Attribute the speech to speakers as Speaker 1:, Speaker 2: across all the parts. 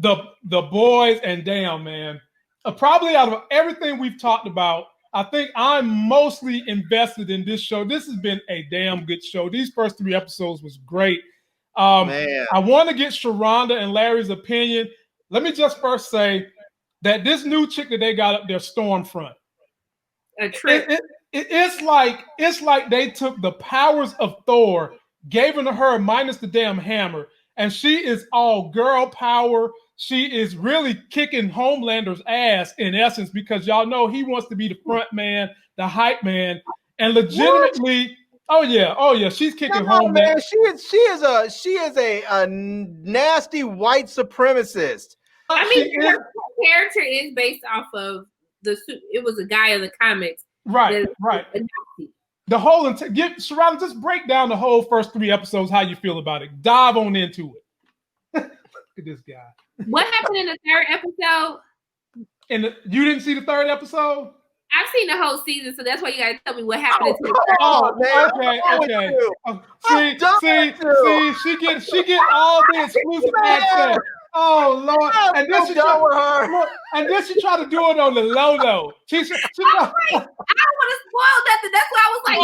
Speaker 1: the boys, and damn, man, probably out of everything we've talked about, I think I'm mostly invested in this show. This has been a damn good show. These first 3 episodes was great.
Speaker 2: Man.
Speaker 1: I want to get Sharonda and Larry's opinion. Let me just first say that this new chick that they got up there, Stormfront,
Speaker 3: a trick.
Speaker 1: It's like they took the powers of Thor, gave them to her minus the damn hammer, and she is all girl power. She is really kicking Homelander's ass in essence, because y'all know he wants to be the front man, the hype man, and legitimately, oh yeah, she's kicking Homelander.
Speaker 2: Man, she is a nasty white supremacist.
Speaker 3: I mean, her character is based off of it was a guy in the comics.
Speaker 1: Right. The whole Sharonda, just break down the whole first 3 episodes, how you feel about it. Dive on into it. Look at this guy.
Speaker 3: What happened in the 3rd episode?
Speaker 1: You didn't see the 3rd episode?
Speaker 3: I've seen the whole season, so that's why you gotta tell me what happened.
Speaker 1: Okay. See, she get all the exclusive access. Oh Lord! And then she try to do it on the low though.
Speaker 3: I don't want to spoil nothing. That's why I was like,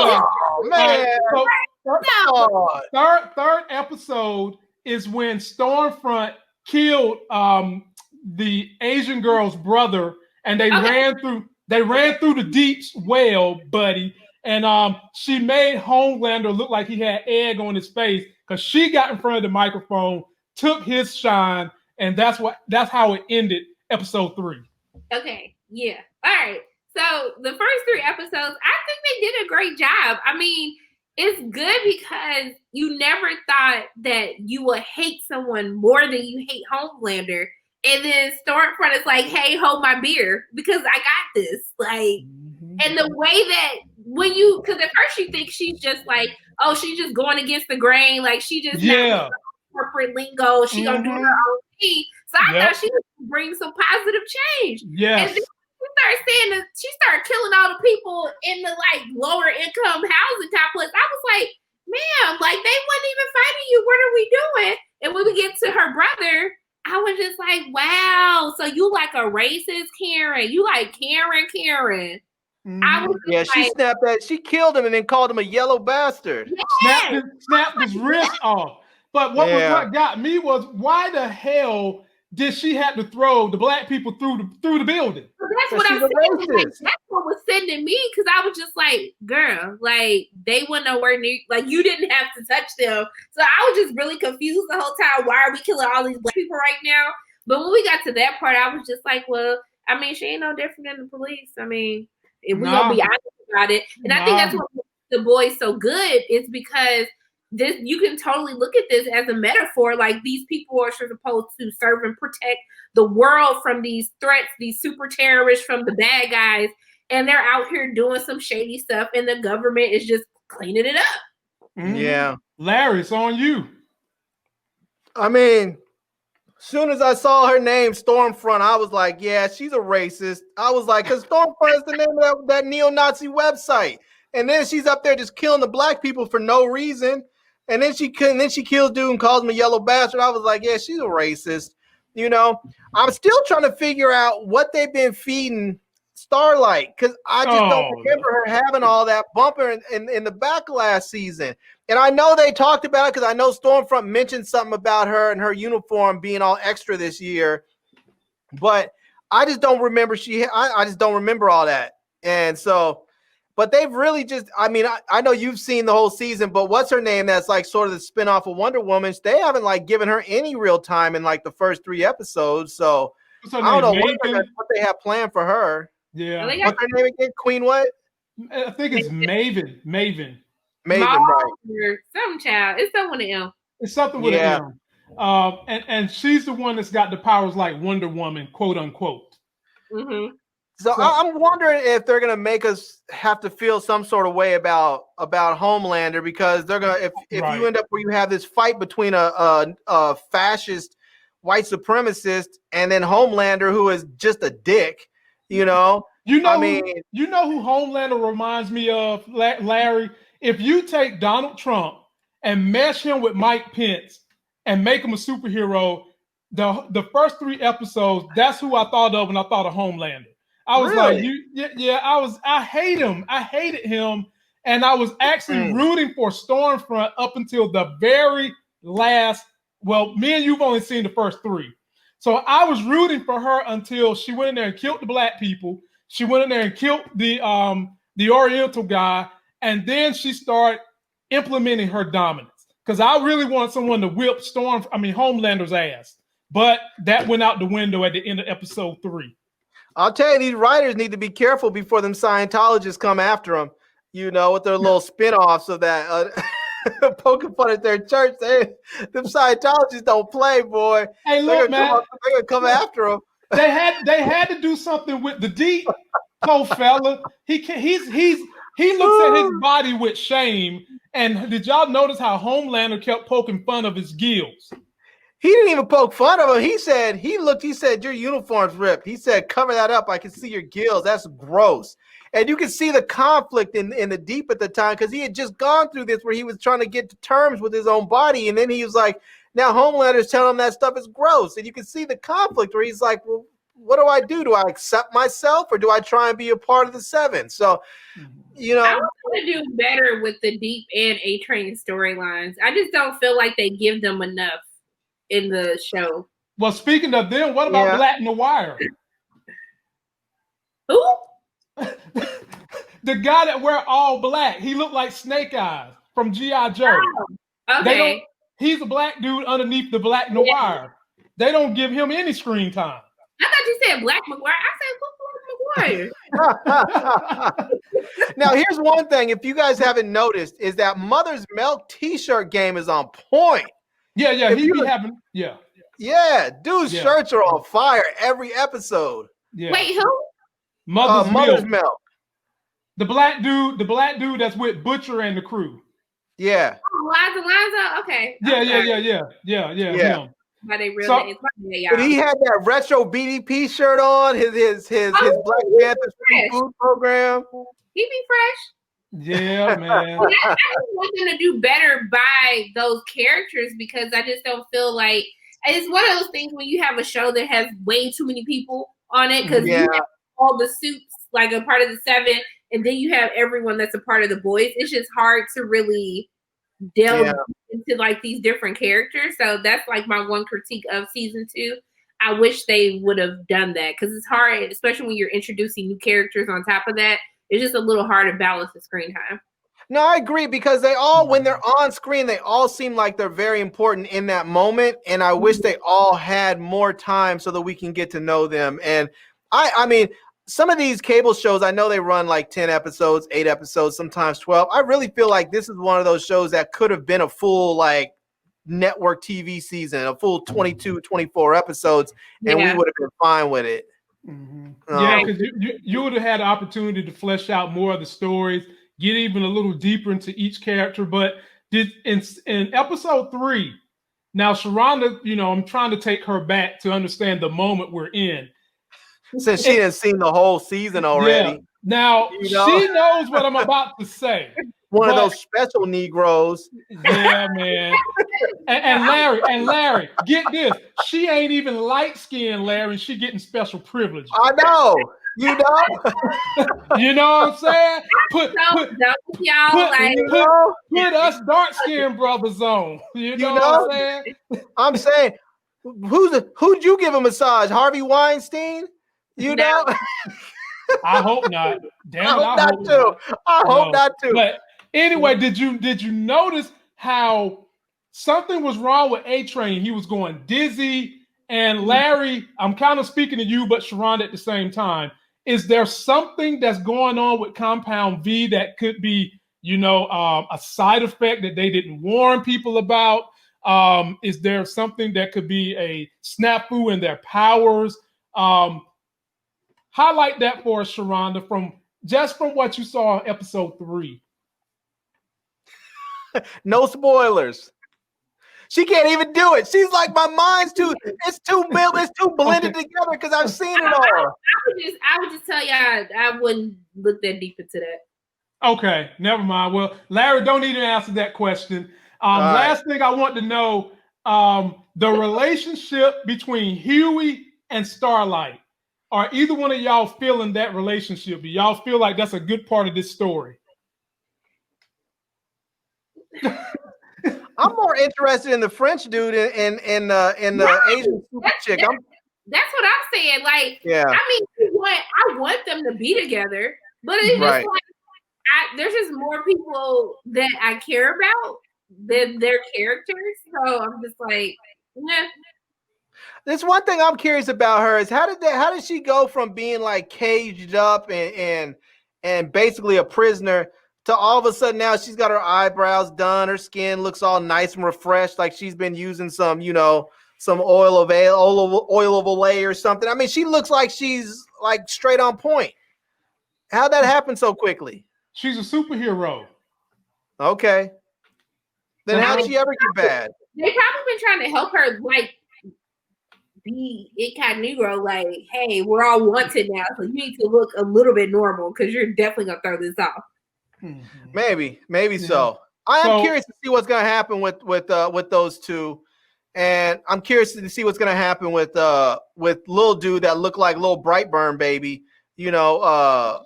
Speaker 1: man. Third episode is when Stormfront killed the Asian girl's brother, and they ran through the Deep's well, buddy. And she made Homelander look like he had egg on his face because she got in front of the microphone, took his shine, and that's how it ended episode 3.
Speaker 3: Okay, yeah. All right. So the first 3 episodes, I think they did a great job. I mean, it's good because you never thought that you would hate someone more than you hate Homelander. And then Stormfront is like, hey, hold my beer because I got this. Like, and the way that because at first you think she's just like, oh, she's just going against the grain. Like, she just corporate lingo. She gonna do her own thing. So I thought she would bring some positive change.
Speaker 1: Yes.
Speaker 3: And then she started killing all the people in the like lower income housing complex. I was like, ma'am, like they wasn't even fighting you. What are we doing? And when we get to her brother, I was just like, wow. So you like a racist Karen? You like Karen? I was
Speaker 2: she snapped that. She killed him and then called him a yellow bastard.
Speaker 3: Yes.
Speaker 1: Snapped his wrist off. But what got me was, why the hell did she have to throw the black people through the building?
Speaker 3: So that's what I'm saying. Like, that's what was sending me, because I was just like, girl, like they went nowhere near, like you didn't have to touch them. So I was just really confused the whole time. Why are we killing all these black people right now? But when we got to that part, I was just like, well, I mean, she ain't no different than the police. I mean, if we're gonna be honest about it. And I think that's what makes The Boys so good, is because this, you can totally look at this as a metaphor. Like, these people are supposed to serve and protect the world from these threats, these super terrorists, from the bad guys, and they're out here doing some shady stuff, and the government is just cleaning it up.
Speaker 2: Yeah.
Speaker 1: Larry, it's on you.
Speaker 2: I mean, as soon as I saw her name, Stormfront, I was like, yeah, she's a racist. I was like, because Stormfront is the name of that neo-Nazi website. And then she's up there just killing the black people for no reason. And then she kills dude and calls him a yellow bastard. I was like, yeah, she's a racist. You know, I'm still trying to figure out what they've been feeding Starlight, because I just don't remember her having all that bumper in the back last season. And I know they talked about it, because I know Stormfront mentioned something about her and her uniform being all extra this year. But I just don't remember I just don't remember all that. And so, but they've really just, I mean, I know you've seen the whole season, but what's her name that's like sort of the spinoff of Wonder Woman? They haven't like given her any real time in like the first 3 episodes. So I don't know what they have planned for her.
Speaker 1: Yeah.
Speaker 2: What's her name again? Queen what?
Speaker 1: I think it's Maven.
Speaker 2: Maven, right.
Speaker 3: Some child. It's someone else.
Speaker 1: It's something with an M. And she's the one that's got the powers like Wonder Woman, quote unquote.
Speaker 3: Mm-hmm.
Speaker 2: So I'm wondering if they're gonna make us have to feel some sort of way about Homelander, because they're gonna, if you end up where you have this fight between a fascist white supremacist and then Homelander, who is just a dick, you know.
Speaker 1: You know who Homelander reminds me of, Larry? If you take Donald Trump and mesh him with Mike Pence and make him a superhero, the first 3 episodes, that's who I thought of when I thought of Homelander. I was like, I hate him. I hated him. And I was actually rooting for Stormfront up until the very last. Well, me and you've only seen the first 3. So I was rooting for her until she went in there and killed the black people. She went in there and killed the Oriental guy. And then she started implementing her dominance. Because I really want someone to whip Homelander's ass. But that went out the window at the end of episode 3.
Speaker 2: I'll tell you, these writers need to be careful before them Scientologists come after them, with their little spin-offs of that, poking fun at their church. Them Scientologists don't play, boy.
Speaker 1: Hey, look, man.
Speaker 2: They're going to come after them.
Speaker 1: They had to do something with the deep, poor fella. He looks at his body with shame. And did y'all notice how Homelander kept poking fun of his gills?
Speaker 2: He didn't even poke fun of him. He said, your uniform's ripped. He said, cover that up. I can see your gills. That's gross. And you can see the conflict in the deep at the time because he had just gone through this where he was trying to get to terms with his own body. And then he was like, now Homelander's telling him that stuff is gross. And you can see the conflict where he's like, well, what do I do? Do I accept myself or do I try and be a part of the 7? So,
Speaker 3: I want to do better with the Deep and A-Train storylines. I just don't feel like they give them enough in the show.
Speaker 1: Well, speaking of them, what about Black Noir?
Speaker 3: Who?
Speaker 1: The guy that wear all black. He looked like Snake Eyes from G.I. Joe.
Speaker 3: Oh, okay.
Speaker 1: He's a black dude underneath the Black Noir. Yeah. They don't give him any screen time.
Speaker 3: I thought you said Black McGuire. I said Black McGuire.
Speaker 2: Now, here's one thing. If you guys haven't noticed, is that Mother's Milk T-shirt game is on point.
Speaker 1: Yeah,
Speaker 2: dude's shirts are on fire every episode.
Speaker 1: Yeah.
Speaker 3: Wait, who?
Speaker 2: Mother's Milk.
Speaker 1: The black dude that's with Butcher and the crew.
Speaker 2: Yeah.
Speaker 3: Liza. Okay.
Speaker 1: Yeah. Him.
Speaker 3: But they really
Speaker 2: but he had that retro BDP shirt on, his Black Panther food program.
Speaker 3: He be fresh.
Speaker 1: Yeah, man.
Speaker 3: I just want them to do better by those characters because I just don't feel like it's one of those things when you have a show that has way too many people on it because you have all the suits like a part of the 7, and then you have everyone that's a part of the boys. It's just hard to really delve into like these different characters. So that's like my one critique of season 2. I wish they would have done that because it's hard, especially when you're introducing new characters on top of that. It's just a little hard to balance the screen time.
Speaker 2: No, I agree because they all, when they're on screen, they all seem like they're very important in that moment. And I wish they all had more time so that we can get to know them. And I mean, some of these cable shows, I know they run like 10 episodes, 8 episodes, sometimes 12. I really feel like this is one of those shows that could have been a full like network TV season, a full 22, 24 episodes, and we would have been fine with it.
Speaker 1: Mm-hmm. Yeah, because you would have had the opportunity to flesh out more of the stories, get even a little deeper into each character. But in episode 3, now Sharonda, I'm trying to take her back to understand the moment we're in.
Speaker 2: Since she has seen the whole season already.
Speaker 1: Yeah. Now, she knows what I'm about to say.
Speaker 2: One of those special Negroes.
Speaker 1: Yeah, man. And Larry, get this. She ain't even light-skinned, Larry. She getting special privileges.
Speaker 2: I know.
Speaker 1: You know what I'm saying? Put us dark-skinned brothers on. You know what I'm saying?
Speaker 2: I'm saying, who'd you give a massage? Harvey Weinstein?
Speaker 1: I hope not. Damn,
Speaker 2: I hope not too.
Speaker 1: But anyway, did you notice how something was wrong with A-Train? He was going dizzy. And Larry, I'm kind of speaking to you, but Sharonda at the same time. Is there something that's going on with Compound V that could be, a side effect that they didn't warn people about? Is there something that could be a snafu in their powers? Highlight that for us, Sharonda, from what you saw in episode 3.
Speaker 2: No spoilers. She can't even do it. She's like, my mind's it's too blended together because I've seen it all.
Speaker 3: I would just tell you I wouldn't look that deep into that.
Speaker 1: Okay, never mind. Well, Larry, don't even answer that question. Last thing I want to know, the relationship between Huey and Starlight. Are either one of y'all feeling that relationship? Do y'all feel like that's a good part of this story?
Speaker 2: I'm more interested in the French dude and the Asian super chick.
Speaker 3: That's what I'm saying. Like,
Speaker 2: yeah.
Speaker 3: I mean, I want them to be together, but it's just like there's just more people that I care about than their characters. So I'm just like, yeah.
Speaker 2: There's one thing I'm curious about her is how did she go from being like caged up and basically a prisoner to all of a sudden now she's got her eyebrows done, her skin looks all nice and refreshed, like she's been using some, some oil of Olay or something. I mean, she looks like she's like straight on point. How'd that happen so quickly?
Speaker 1: She's a superhero.
Speaker 2: Okay. Then how'd she ever get bad?
Speaker 3: They probably been trying to help her like be incognito, like, hey, we're all wanted now, so you need to look a little bit normal because you're definitely gonna throw this off.
Speaker 2: Maybe so. I am curious to see what's gonna happen with those two, and I'm curious to see what's gonna happen with little dude that looked like little Brightburn baby. I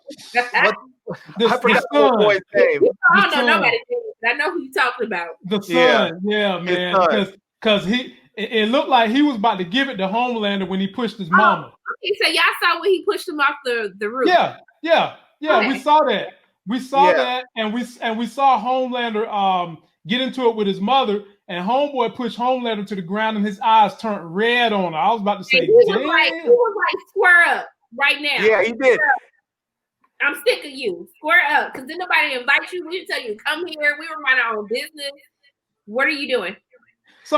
Speaker 2: forgot the boy's name.
Speaker 3: I don't know nobody. I know who you're talking about.
Speaker 1: The son, yeah man, because it looked like he was about to give it to Homelander when he pushed his mama.
Speaker 3: Okay, so y'all saw when he pushed him off the roof.
Speaker 1: Yeah. Okay. We saw that. We saw that, and we saw Homelander get into it with his mother, and Homeboy pushed Homelander to the ground, and his eyes turned red on her. I was about to say,
Speaker 3: he was like, square up right now.
Speaker 2: Yeah, he did.
Speaker 3: I'm sick of you. Square up, because then nobody invite you. We didn't tell you to come here. We were minding our own business. What are you doing?
Speaker 2: He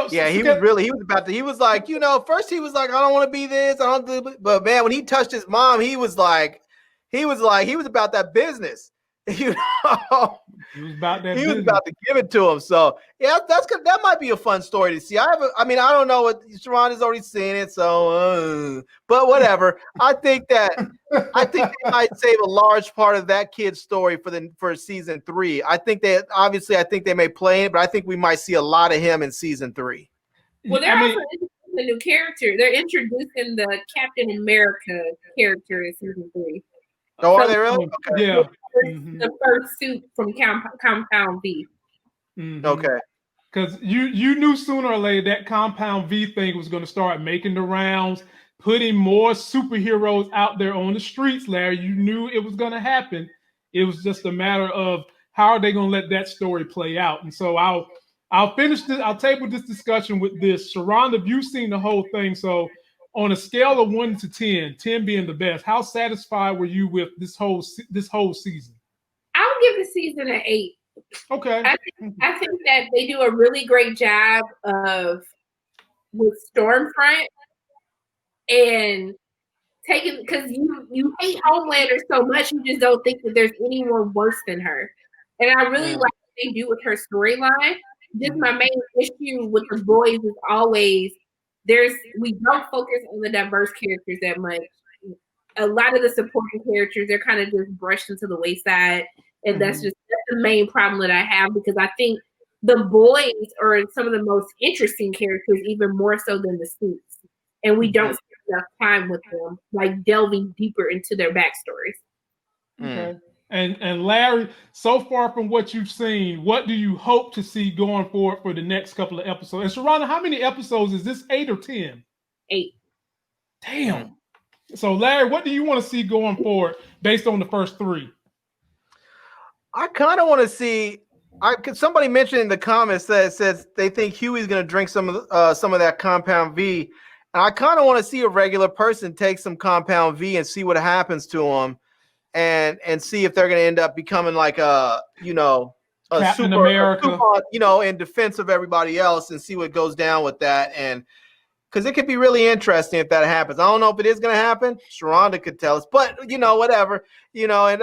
Speaker 2: was like, first he was like, I don't want to be this, I don't do, but man, when he touched his mom, he was about that business. He was about to give it to him. So yeah, that's good. That might be a fun story to see. I don't know what Sharon has already seen it, so but whatever. I think they might save a large part of that kid's story for season 3. I think they may play it, but I think we might see a lot of him in season 3.
Speaker 3: Well, they're also introducing a new character. They're introducing the Captain America character in season 3.
Speaker 2: Oh, are they really? Okay.
Speaker 1: Yeah.
Speaker 3: The first suit from Compound V.
Speaker 1: Mm-hmm.
Speaker 2: Okay.
Speaker 1: Because you knew sooner or later that Compound V thing was going to start making the rounds, putting more superheroes out there on the streets, Larry. You knew it was going to happen. It was just a matter of how are they going to let that story play out. And so I'll finish this. I'll table this discussion with this. Sharonda, you've seen the whole thing. So on a scale of 1 to 10, 10 being the best, how satisfied were you with this whole season?
Speaker 3: I would give the season an 8.
Speaker 1: Okay.
Speaker 3: I think that they do a really great job with Stormfront and taking, because you hate Homelander so much, you just don't think that there's anyone worse than her. And I really like what they do with her storyline. Just my main issue with the boys is always we don't focus on the diverse characters that much. A lot of the supporting characters, they're kind of just brushed into the wayside. And that's the main problem that I have, because I think the boys are some of the most interesting characters, even more so than the suits. And we don't spend enough time with them, like delving deeper into their backstories.
Speaker 1: Okay. And Larry, so far from what you've seen, what do you hope to see going forward for the next couple of episodes? And Sharonda, how many episodes is this? 8 or 10?
Speaker 3: 8.
Speaker 1: Damn. So Larry, what do you want to see going forward based on the first 3?
Speaker 2: I kind of want to see. Somebody mentioned in the comments that says they think Huey's going to drink some of that Compound V, and I kind of want to see a regular person take some Compound V and see what happens to them. And see if they're going to end up becoming like a
Speaker 1: Captain America,
Speaker 2: in defense of everybody else, and see what goes down with that. And because it could be really interesting if that happens. I don't know if it is going to happen. Sharonda could tell us, but whatever, and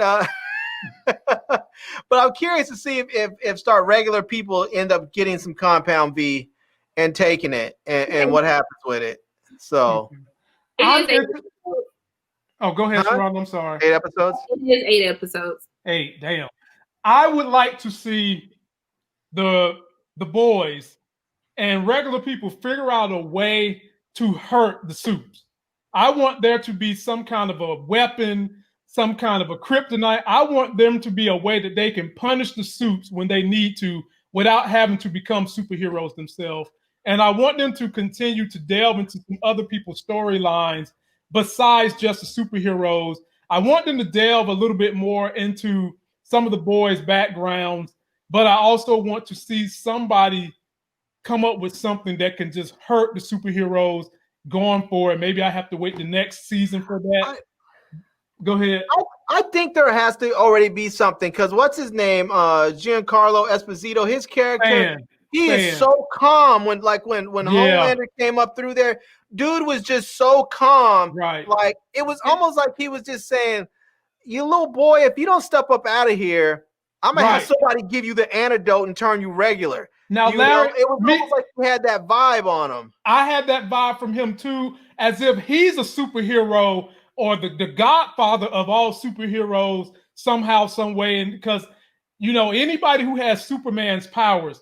Speaker 2: but I'm curious to see if regular people end up getting some Compound V and taking it, and what happens with it. So.
Speaker 1: Oh, go ahead, Sharon. I'm sorry.
Speaker 2: 8 episodes?
Speaker 3: It is 8 episodes.
Speaker 1: 8, damn. I would like to see the boys and regular people figure out a way to hurt the Supes. I want there to be some kind of a weapon, some kind of a kryptonite. I want them to be a way that they can punish the Supes when they need to without having to become superheroes themselves. And I want them to continue to delve into some other people's storylines besides just the superheroes. I want them to delve a little bit more into some of the boys' backgrounds, but I also want to see somebody come up with something that can just hurt the superheroes going forward. Maybe I have to wait the next season for that. Go ahead.
Speaker 2: I think there has to already be something because what's his name? Giancarlo Esposito, his character, is so calm when Homelander came up through there. Dude was just so calm.
Speaker 1: Right.
Speaker 2: Like it was almost like he was just saying, you little boy, if you don't step up out of here, I'm gonna have somebody give you the antidote and turn you regular.
Speaker 1: Now, Larry,
Speaker 2: it was almost like he had that vibe on him.
Speaker 1: I had that vibe from him too, as if he's a superhero or the godfather of all superheroes somehow, some way. And because, you know, anybody who has Superman's powers,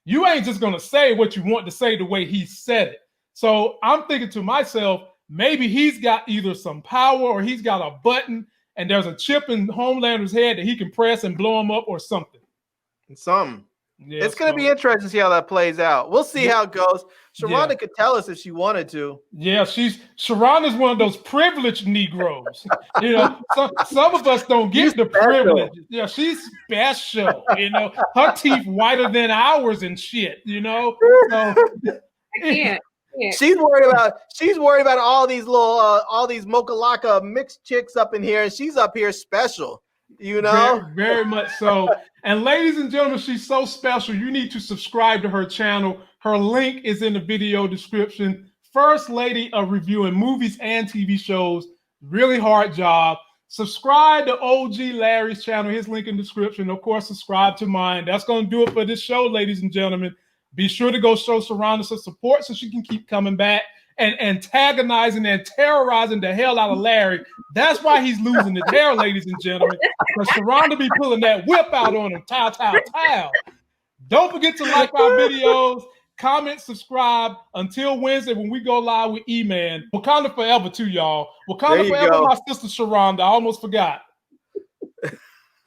Speaker 1: you ain't just going to say what you want to say the way he said it. So I'm thinking to myself, maybe he's got either some power or he's got a button and there's a chip in Homelander's head that he can press and blow him up or something.
Speaker 2: Yeah, it's going to be interesting to see how that plays out. We'll see how it goes. Sharonda could tell us if she wanted to.
Speaker 1: Yeah, Sharonda's one of those privileged Negroes. You know, some of us don't get the privilege. Yeah, she's special. You know, her teeth whiter than ours and shit. You know, so
Speaker 3: I can't. Yeah.
Speaker 2: She's worried about all these Mokalaka mixed chicks up in here, and she's up here special. You know,
Speaker 1: very much so. And ladies and gentlemen, she's so special. You need to subscribe to her channel. Her link is in the video description. First lady of reviewing movies and TV shows. Really hard job. Subscribe to OG Larry's channel. His link in the description. Of course, subscribe to mine. That's going to do it for this show, ladies and gentlemen. Be sure to go show Sharonda some support so she can keep coming back and antagonizing and terrorizing the hell out of Larry. That's why he's losing his hair, ladies and gentlemen. Because Sharonda be pulling that whip out on him. Tow. Don't forget to like our videos, comment, subscribe. Until Wednesday when we go live with E-Man. Wakanda forever too, y'all. Wakanda forever, my sister Sharonda. I almost forgot.